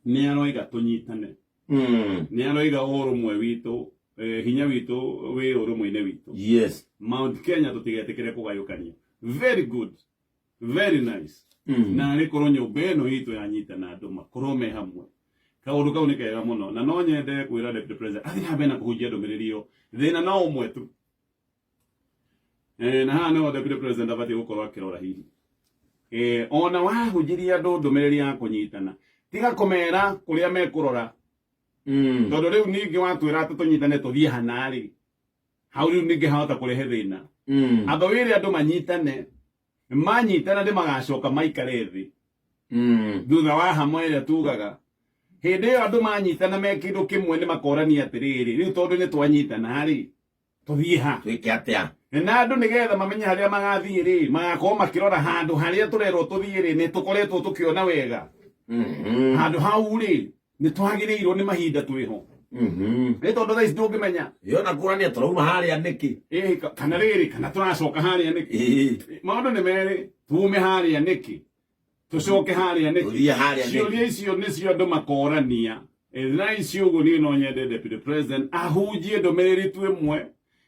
nä aroiga tå nyitane nä aroiga å rå mwe witå hinya witå wä å rå mwe-inä witå Yes. Mount Kenya tå tigetä kä re kå gayå kania. Very good, very nice. Na nä korwo nyå mba ä no itå yanyitana andå makorwo me hamwe. Kaå ndå kau nä kega må no, na no nyende kwä ra deputy president athi na mbere na kå hunjia ndå mä rä ri ä yo. Thä na no å mwe tu, na haha nä deputy president abatiä gå korwo akä rora hihi ona wahunjiria andå ndå mä rä ri ya kå nyitana tiga kå mera kå rä a mekå rora tondå rä u ningä watwä ra atä tå nyitane tå thiä hanarä hau rä u ningä hahota kå rehe thä na amba wä re andå manyitane manyitana ndä magacoka maikare thä thutha wa hamwe ä rä a tugaga hä ndä ä yo andå manyitana me kä ndå kä mwe nä makorania atä rä rä rä u tondå nä twanyitana rä tå thiä ha Twä atia. na andå nä getha mamenye harä a magathiä rä magakorwo makä rora handå harä a tå rerwo tå thiä rä nä tå koretwo tå kä ona wega handå hau rä nä twagä rä irwo nä mahinda twä ho nä tondå thaici ndå ngä menya Yo na kurania turauma haria niki. kana rä rä kana tå racoka harä a nä kä maå ndå nä merä tume harä a nä kä tå coke harä a nä Tuthie haria cio niki. icio nä cio andå makorania na icio å guo niä no nyende deputy president ahunjie ndå mä rä ri tu ä mwe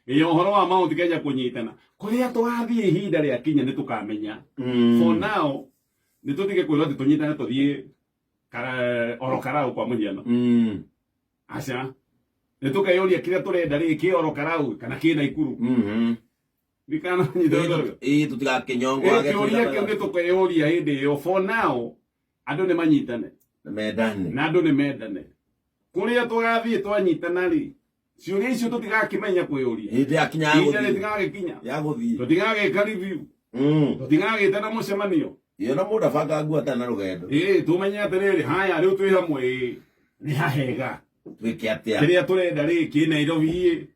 ä å horo wa Mount Kenya kå nyitana kå rä a tå gathiä ihinda rä akinya nä tå kamenya for now nä tå tige kwä rwo atä tå nyitane tå thiä oro karaå kwa må hiano aca nä tå keyå ria kä rä a tå renda rä kä oro karaå kana kä Naikuru ndikana Ii tutigakinyongo kä å ria kä u nä tå keyå ria hä ndä ä yo for now andå nä manyitane medane. na andå nä mendane kå rä a tå gathiä twanyitana rä ciå icio tå tigakä menya kwä å ria Hindi akinya ihinda rä tigagä kinya ya guthii. tå tigagä ka review tå tigagä te na må cemanio Yo na muda banga nguata na rugendo. tå menye atä rä rä haya rä u twä hamwe nä hahega Twike atia. kä rä a tå renda rä kä Nairobi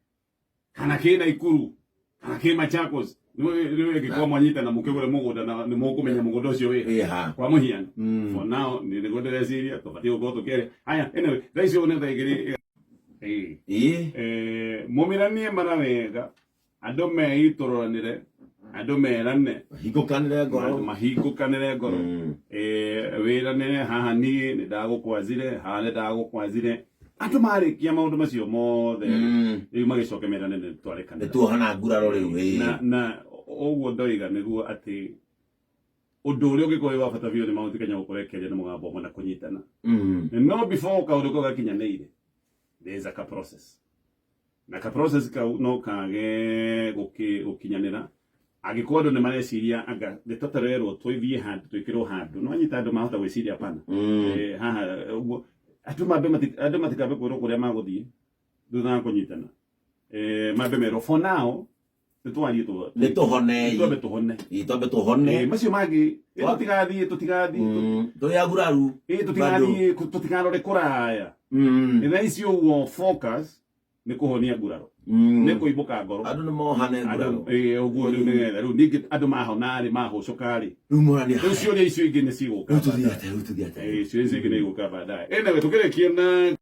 kana kä Naikuru kana kä Machakos rä gä korwo mwanyitana må kä gå re må gå nda nä må kå menya må gå nda å cio wä Ha. kwa må hiano for now nä gå ndäreciria tå batiä gå korwo tå kä re haya thaa icio nä thaigä rä må mä ranie mara wega andå meitå roranä re andå merane Higukanire ngoro. mahingå kanä re ngoro wä ranä re haha niä nä ndagå kwazire haha nä ndagå kwazire andå marä kia maå ndå macio mothe rä u magä coke merane nä twarä kanä Nituohana nguraro riu. na å guo ndoiga nä guo atä å ndå å rä a å ngä korwo wä wa bata biå nä Mount Kenya gå korwo ekeria nä må gambo mwe na kå nyitana no before kaå ndå kau gakinyanä ire there's a process na ka process kau no kage gå kinyanä ra angä korwo andå nä mareciria anga nä tåtarerwo twä thiä handå twä kä rwo handå no anyita andå mahota gwä ciria pana haha ũguo andå matikambe kwä rwo kå rä a magå thiä thutha wa kå nyitana mambe merwo for now nä twariä Nituhone. twambe tå hone Itwambe tuhone. macio mangä tå tigathiä Turi aguraru. tå tigarore kå raya na icio ũguo focus nä kå honia nguraro nä kå imbå ka ngoro Andu ni mohane nguraro. ũguo rĩu nĩgetha rĩu ningĩ andũ mahonarĩ mahũcũkarĩ Riu morania. rĩu ciũria icio ingĩ nĩ cigũka Riu tuthie atia. ciũria icio ingĩ nĩ igũka baadaye anyway tũkĩrĩkia na